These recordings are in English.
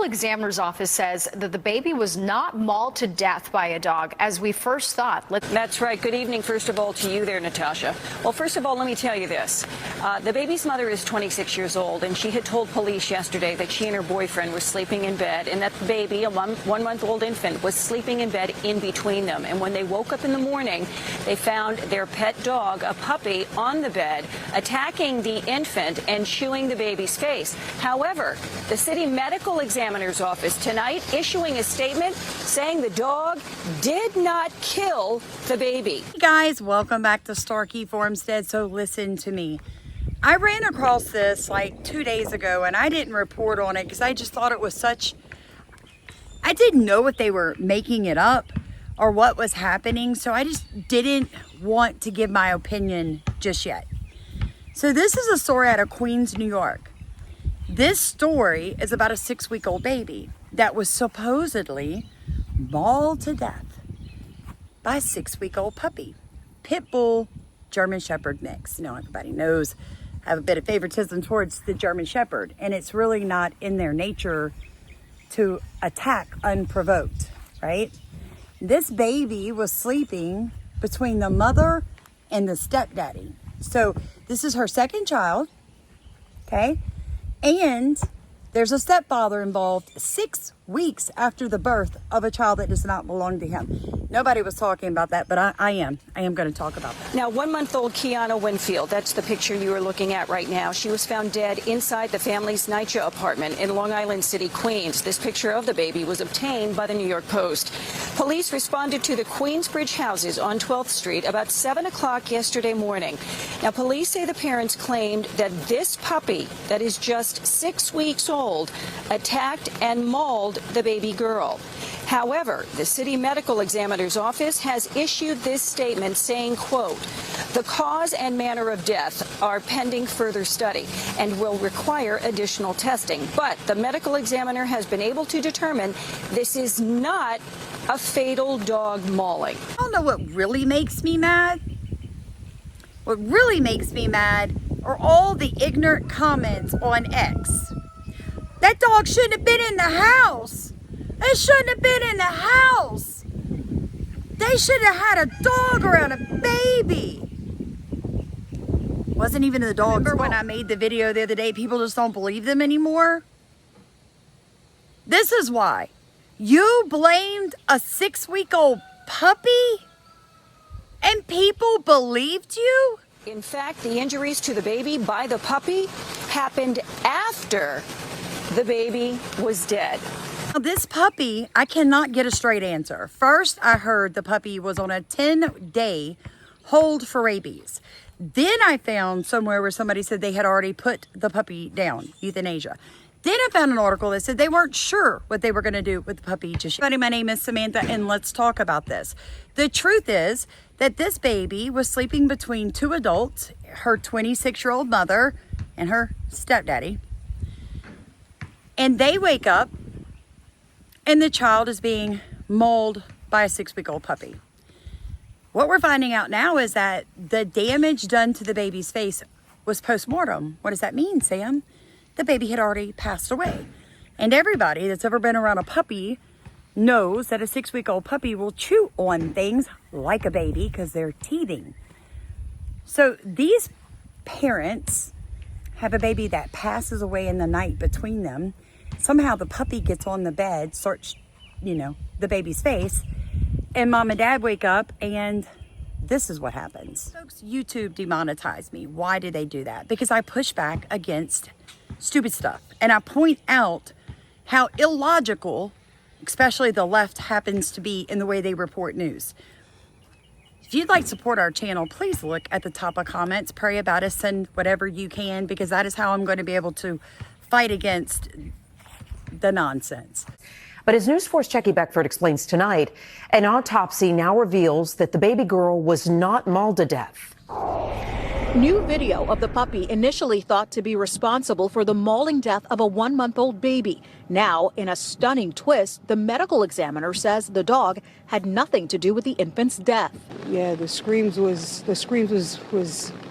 examiner's office says that the baby was not mauled to death by a dog, as we first thought. That's right. Good evening, first of all, to you there, Natasha. Well, first of all, let me tell you this. The baby's mother is 26 years old, and she had told police yesterday that she and her boyfriend were sleeping in bed, and that the baby, a one-month-old infant, was sleeping in bed in between them. And when they woke up in the morning, they found their pet dog, a puppy, on the bed, attacking the infant and chewing the baby's face. However, the city medical examiner's office tonight issuing a statement saying the dog did not kill the baby. Hey guys, welcome back to Starkey Farmstead. So listen to me. I ran across this like 2 days ago and I didn't report on it because I just thought it was I didn't know if they were making it up or what was happening. So I just didn't want to give my opinion just yet. So this is a story out of Queens, New York. This story is about a 6-week-old baby that was supposedly mauled to death by a 6-week-old puppy. Pit bull, German Shepherd mix. Now everybody knows I have a bit of favoritism towards the German Shepherd, and it's really not in their nature to attack unprovoked, right? This baby was sleeping between the mother and the stepdaddy. So this is her second child, okay? And there's a stepfather involved 6 weeks after the birth of a child that does not belong to him. Nobody was talking about that, but I am going to talk about that. Now, 1-month-old Kiyanna Winfield, that's the picture you are looking at right now. She was found dead inside the family's NYCHA apartment in Long Island City, Queens. This picture of the baby was obtained by the New York Post. Police responded to the Queensbridge Houses on 12th Street about 7 o'clock yesterday morning. Now, police say the parents claimed that this puppy, that is just 6 weeks old, attacked and mauled the baby girl. However, the city medical examiner's office has issued this statement saying, quote, the cause and manner of death are pending further study and will require additional testing. But the medical examiner has been able to determine this is not a fatal dog mauling. I don't know what really makes me mad. What really makes me mad are all the ignorant comments on X. That dog shouldn't have been in the house. They shouldn't have been in the house. They should have had a dog around a baby. Wasn't even the dog's fault. Remember when I made the video the other day, people just don't believe them anymore? This is why. You blamed a 6-week-old puppy and people believed you? In fact, the injuries to the baby by the puppy happened after the baby was dead. This puppy, I cannot get a straight answer. First, I heard the puppy was on a 10-day hold for rabies. Then I found somewhere where somebody said they had already put the puppy down, euthanasia. Then I found an article that said they weren't sure what they were going to do with the puppy just yet. My name is Samantha, and let's talk about this. The truth is that this baby was sleeping between 2 adults, her 26-year-old mother and her stepdaddy. And they wake up and the child is being mauled by a 6-week-old puppy. What we're finding out now is that the damage done to the baby's face was postmortem. What does that mean, Sam? The baby had already passed away. And everybody that's ever been around a puppy knows that a 6-week-old puppy will chew on things like a baby because they're teething. So these parents have a baby that passes away in the night between them. Somehow the puppy gets on the bed, starts, the baby's face, and mom and dad wake up and this is what happens. Folks, YouTube demonetized me. Why did they do that? Because I push back against stupid stuff. And I point out how illogical, especially the left, happens to be in the way they report news. If you'd like to support our channel, please look at the top of comments, pray about us, send whatever you can, because that is how I'm going to be able to fight against the nonsense. But as News 4's Jackie Beckford explains tonight, an autopsy now reveals that the baby girl was not mauled to death. New video of the puppy initially thought to be responsible for the mauling death of a 1-month-old baby. Now, in a stunning twist, the medical examiner says the dog had nothing to do with the infant's death. Yeah, the screams was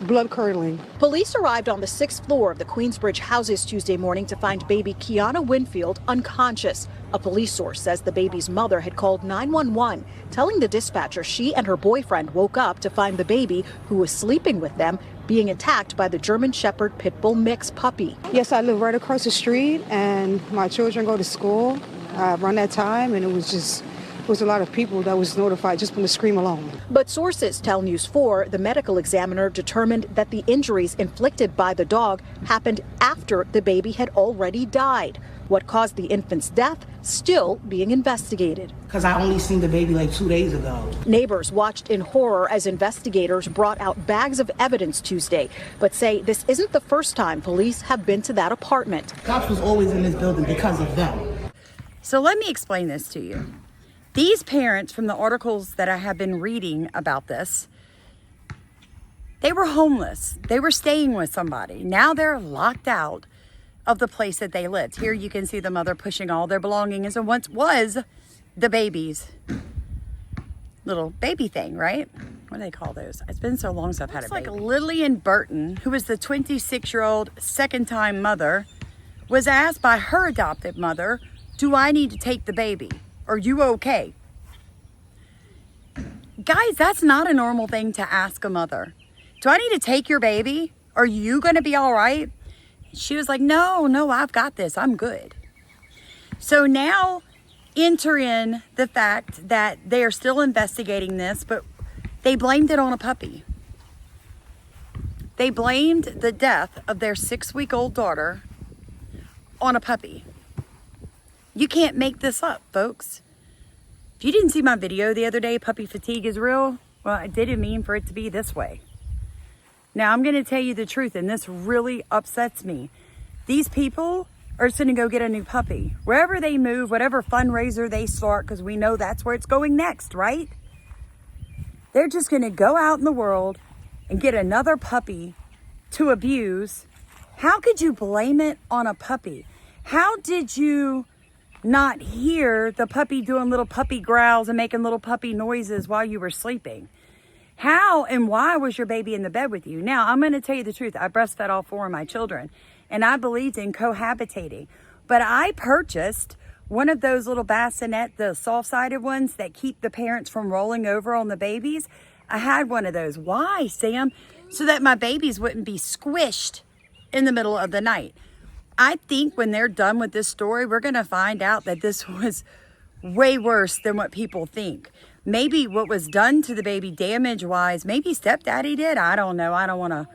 blood curdling. Police arrived on the 6th floor of the Queensbridge Houses Tuesday morning to find baby Kiyanna Winfield unconscious. A police source says the baby's mother had called 911, telling the dispatcher she and her boyfriend woke up to find the baby, who was sleeping with them, being attacked by the German Shepherd Pit Bull mix puppy. Yes, I live right across the street, and my children go to school around that time, and it was a lot of people that was notified just from the scream alone. But sources tell News 4 the medical examiner determined that the injuries inflicted by the dog happened after the baby had already died. What caused the infant's death still being investigated. Because I only seen the baby like 2 days ago. Neighbors watched in horror as investigators brought out bags of evidence Tuesday, but say this isn't the first time police have been to that apartment. Cops was always in this building because of them. So let me explain this to you. These parents, from the articles that I have been reading about this, they were homeless. They were staying with somebody. Now they're locked out of the place that they lived. Here you can see the mother pushing all their belongings, and once was the baby's little baby thing, right? What do they call those? It's been so long since I've had a baby. Like Lillian Burton, who was the 26-year-old second-time mother, was asked by her adoptive mother, "Do I need to take the baby? Are you okay?" Guys, that's not a normal thing to ask a mother. Do I need to take your baby? Are you going to be all right? She was like, no, I've got this. I'm good. So now enter in the fact that they are still investigating this, but they blamed it on a puppy. They blamed the death of their 6-week-old daughter on a puppy. You can't make this up, folks. If you didn't see my video the other day, puppy fatigue is real, well, I didn't mean for it to be this way. Now, I'm going to tell you the truth, and this really upsets me. These people are just going to go get a new puppy. Wherever they move, whatever fundraiser they start, because we know that's where it's going next, right? They're just going to go out in the world and get another puppy to abuse. How could you blame it on a puppy? How did you not hear the puppy doing little puppy growls and making little puppy noises while you were sleeping? How and why was your baby in the bed with you? Now, I'm going to tell you the truth. I breastfed all 4 of my children, and I believed in cohabitating. But I purchased one of those little bassinet, the soft-sided ones that keep the parents from rolling over on the babies. I had one of those. Why, Sam? So that my babies wouldn't be squished in the middle of the night. I think when they're done with this story, we're going to find out that this was way worse than what people think. Maybe what was done to the baby damage-wise, maybe stepdaddy did. I don't know. I don't want to,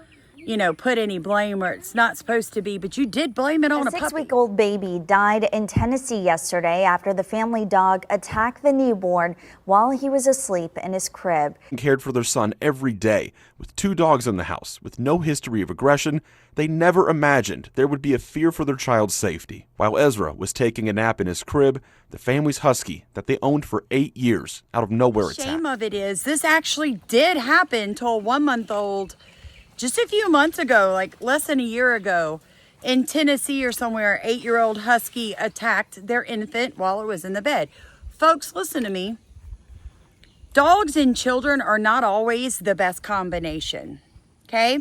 put any blame where it's not supposed to be, but you did blame it on a puppy. A 6-week-old baby died in Tennessee yesterday after the family dog attacked the newborn while he was asleep in his crib. Cared for their son every day. With 2 dogs in the house, with no history of aggression, they never imagined there would be a fear for their child's safety. While Ezra was taking a nap in his crib, the family's husky that they owned for 8 years out of nowhere attacked. Shame of it is, this actually did happen to a 1-month-old just a few months ago, like less than a year ago, in Tennessee or somewhere. 8-year-old husky attacked their infant while it was in the bed. Folks, listen to me. Dogs and children are not always the best combination, okay?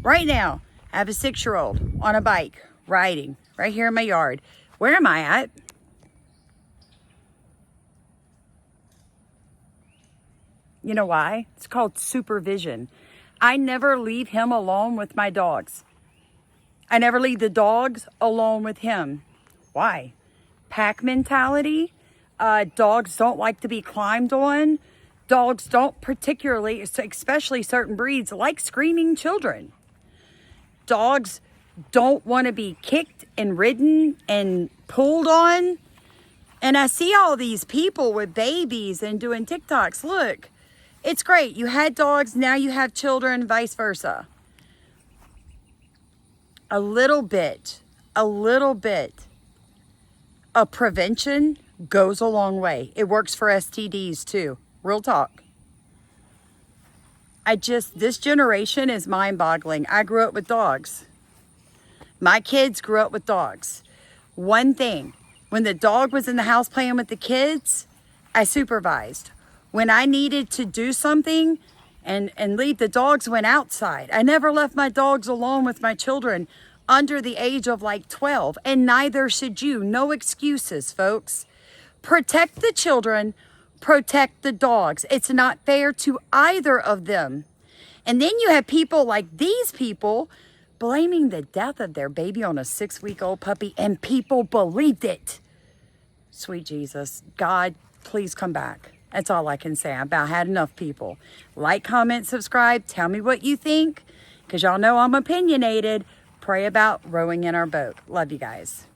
Right now, I have a 6-year-old on a bike riding right here in my yard. Where am I at? You know why? It's called supervision. I never leave him alone with my dogs. I never leave the dogs alone with him. Why? Pack mentality. Dogs don't like to be climbed on. Dogs don't particularly, especially certain breeds, like screaming children. Dogs don't want to be kicked and ridden and pulled on. And I see all these people with babies and doing TikToks. Look, it's great. You had dogs, now you have children, vice versa. A little bit of prevention goes a long way. It works for STDs too. Real talk. This generation is mind-boggling. I grew up with dogs. My kids grew up with dogs. One thing, when the dog was in the house playing with the kids, I supervised. When I needed to do something and leave the dogs went outside. I never left my dogs alone with my children under the age of like 12, and neither should you. No excuses, folks. Protect the children, protect the dogs. It's not fair to either of them. And then you have people like these people blaming the death of their baby on a 6-week-old puppy, and people believed it. Sweet Jesus, God, please come back. That's all I can say. I've about had enough, people. Like, comment, subscribe. Tell me what you think, because y'all know I'm opinionated. Pray about rowing in our boat. Love you guys.